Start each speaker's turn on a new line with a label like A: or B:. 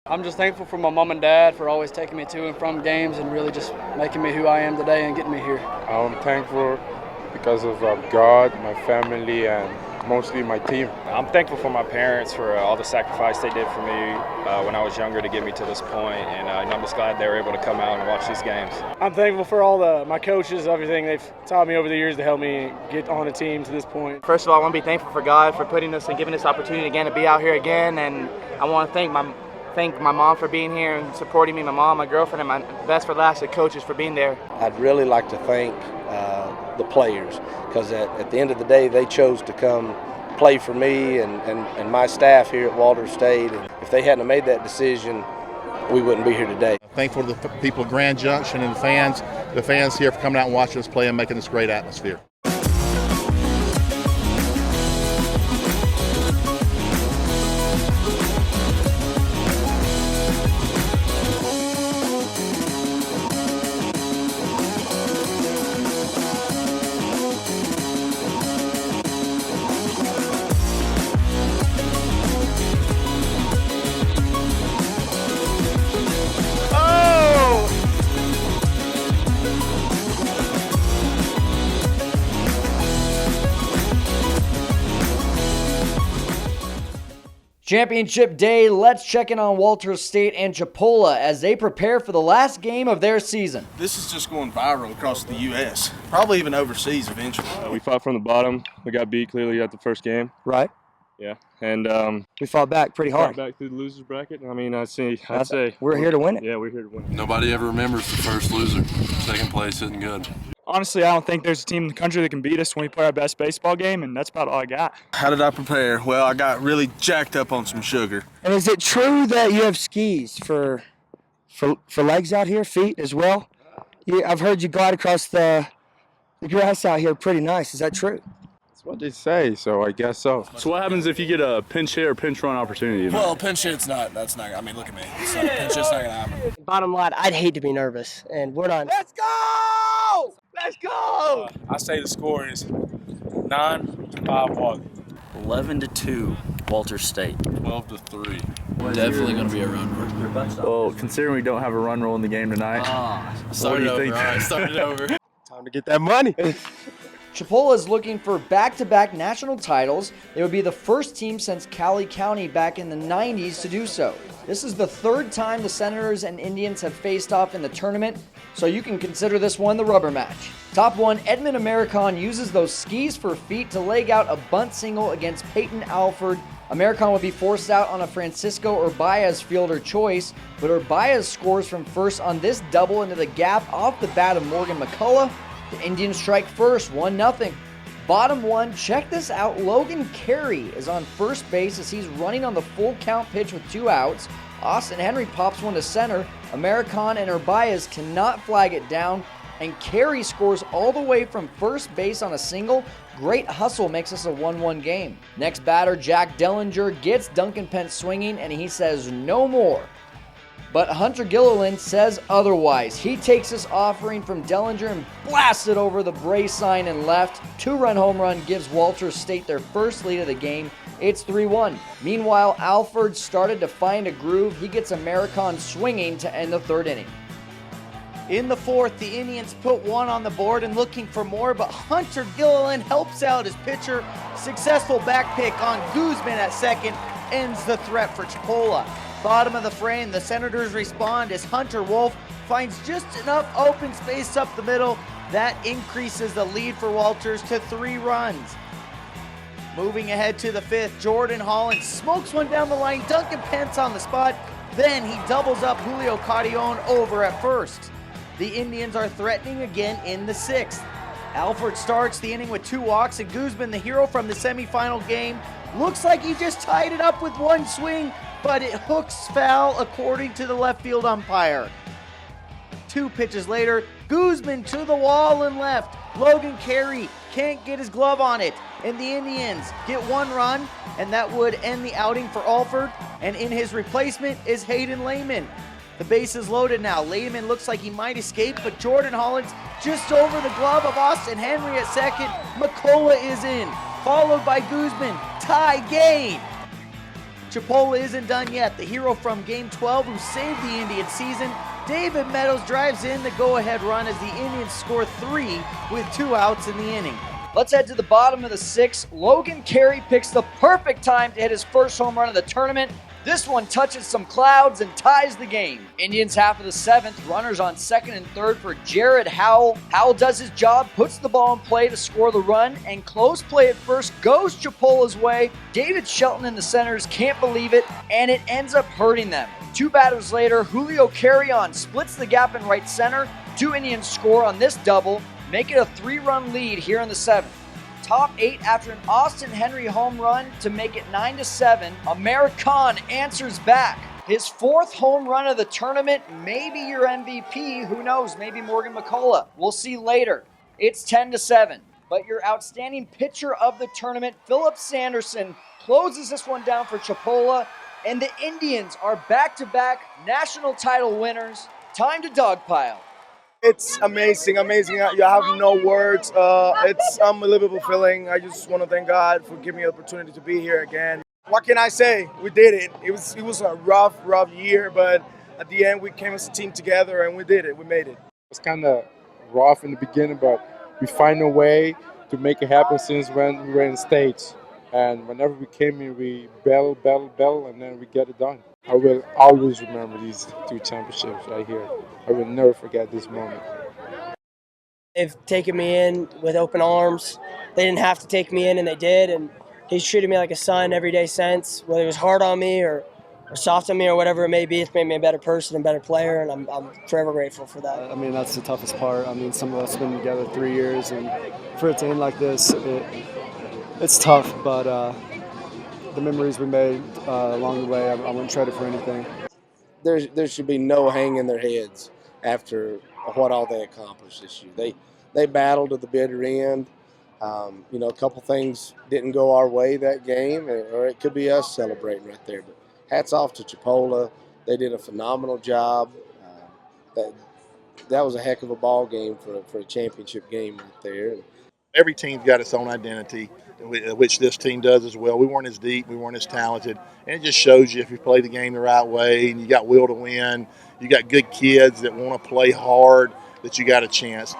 A: I'm just thankful for my mom and dad for always taking me to and from games and really just making me who I am today and getting me here.
B: I'm thankful because of God, my family, and mostly my team.
C: I'm thankful for my parents for all the sacrifice they did for me when I was younger to get me to this point, and I'm just glad they were able to come out and watch these games.
D: I'm thankful for all my coaches, everything they've taught me over the years to help me get on a team to this point.
E: First of all, I want to be thankful for God for putting us and giving us opportunity again to be out here again, and I want to thank my mom for being here and supporting me, my mom, my girlfriend, and my best for last, the coaches for being there.
F: I'd really like to thank the players because at the end of the day, they chose to come play for me and my staff here at Walters State. And if they hadn't made that decision, we wouldn't be here today.
G: Thankful to the people of Grand Junction and the fans here for coming out and watching us play and making this great atmosphere.
H: Championship day, let's check in on Walters State and Chipola as they prepare for the last game of their season.
I: This is just going viral across the U.S., probably even overseas eventually.
C: We fought from the bottom. We got beat clearly at the first game.
H: Right.
C: Yeah, and
H: We fought back pretty hard.
C: back through the losers bracket. I mean, I'd say
H: we're here to win it.
C: Yeah, we're here to win it.
J: Nobody ever remembers the first loser. Second place isn't good.
D: Honestly, I don't think there's a team in the country that can beat us when we play our best baseball game, and that's about all I got.
I: How did I prepare? Well, I got really jacked up on some sugar.
K: And is it true that you have skis for legs out here, feet as well? I've heard you glide across the grass out here pretty nice. Is that true?
B: That's what they say, so I guess so.
C: So what happens if you get a pinch hit or pinch run opportunity?
I: Well, pinch hit's that's not, I mean, look at me. Pinch hit's not going to happen.
K: Bottom line, I'd hate to be nervous, and we're not.
E: Let's go! Let's go!
I: I say the score is 9-5
L: 11-2, Walters State.
J: 12-3.
L: Definitely going to be a run.
C: Well, considering we don't have a run roll in the game tonight,
L: Start it over. All right, start it over.
B: Time to get that money.
H: Chipola is looking for back-to-back national titles. They would be the first team since Cali County back in the 90s to do so. This is the third time the Senators and Indians have faced off in the tournament, so you can consider this one the rubber match. Top one, Edmund Americon uses those skis for feet to leg out a bunt single against Peyton Alford. Americon would be forced out on a Francisco Urbaez fielder choice, but Urbaez scores from first on this double into the gap off the bat of Morgan McCullough. The Indians strike first, 1-0. Bottom one, check this out. Logan Carey is on first base as he's running on the full count pitch with 2 outs. Austin Henry pops one to center. Americon and Urbaez cannot flag it down, and Carey scores all the way from first base on a single. Great hustle makes us a 1-1 game. Next batter, Jack Dellinger, gets Duncan Pence swinging, and he says no more. But Hunter Gilliland says otherwise. He takes this offering from Dellinger and blasts it over the brace sign and left. 2-run home run gives Walters State their first lead of the game. It's 3-1. Meanwhile, Alford started to find a groove. He gets Americon swinging to end the third inning.
E: In the fourth, the Indians put one on the board and looking for more, but Hunter Gilliland helps out his pitcher. Successful back pick on Guzman at second ends the threat for Chipola. Bottom of the frame, the Senators respond as Hunter Wolf finds just enough open space up the middle. That increases the lead for Walters to 3 runs. Moving ahead to the fifth, Jordan Holland smokes one down the line, Duncan Pence on the spot. Then he doubles up Julio Cardion over at first. The Indians are threatening again in the sixth. Alford starts the inning with 2 walks, and Guzman, the hero from the semifinal game, looks like he just tied it up with 1 swing, but it hooks foul according to the left field umpire. 2 pitches later, Guzman to the wall and left. Logan Carey can't get his glove on it, and the Indians get 1 run, and that would end the outing for Alford, and in his replacement is Hayden Lehman. The base is loaded now. Lehman looks like he might escape, but Jordan Holland's just over the glove of Austin Henry at second. McCullough is in, followed by Guzman. Tie game. Chipola isn't done yet. The hero from Game 12 who saved the Indians season, David Meadows, drives in the go-ahead run as the Indians score 3 with 2 outs in the inning.
H: Let's head to the bottom of the 6th. Logan Carey picks the perfect time to hit his first home run of the tournament. This one touches some clouds and ties the game. Indians half of the 7th, runners on 2nd and 3rd for Jared Howell. Howell does his job, puts the ball in play to score the run, and close play at first goes Chipola's way. David Shelton and the centers can't believe it, and it ends up hurting them. 2 batters later, Julio Carrion splits the gap in right center. 2 Indians score on this double, make it a 3-run lead here in the 7th. Top 8 after an Austin Henry home run to make it 9-7. Amir Khan answers back. His 4th home run of the tournament, maybe your MVP, who knows, maybe Morgan McCullough. We'll see later. It's 10-7. But your outstanding pitcher of the tournament, Philip Sanderson, closes this one down for Chipola, and the Indians are back-to-back national title winners. Time to dogpile.
M: It's amazing. I have no words. It's unbelievable feeling. I just want to thank God for giving me the opportunity to be here again. What can I say? We did it. It was a rough year, but at the end we came as a team together and we did it. We made it.
B: It's kind of rough in the beginning, but we find a way to make it happen since when we were in States. And whenever we came here, we battle, and then we get it done. I will always remember these 2 championships right here. I will never forget this moment.
N: They've taken me in with open arms. They didn't have to take me in, and they did. And he's treated me like a son every day since, whether it was hard on me or soft on me or whatever it may be. It's made me a better person and better player, and I'm forever grateful for that.
O: I mean, that's the toughest part. I mean, some of us have been together 3 years, and for it to end like this, it's tough, but the memories we made along the way, I wouldn't trade it for anything.
F: There should be no hang in their heads after what all they accomplished this year. They battled to the bitter end. A couple things didn't go our way that game, or it could be us celebrating right there. But hats off to Chipola. They did a phenomenal job. That was a heck of a ball game for a championship game right there.
G: Every team's got its own identity, which this team does as well. We weren't as deep, we weren't as talented, and it just shows you if you play the game the right way and you got will to win, you got good kids that want to play hard, that you got a chance.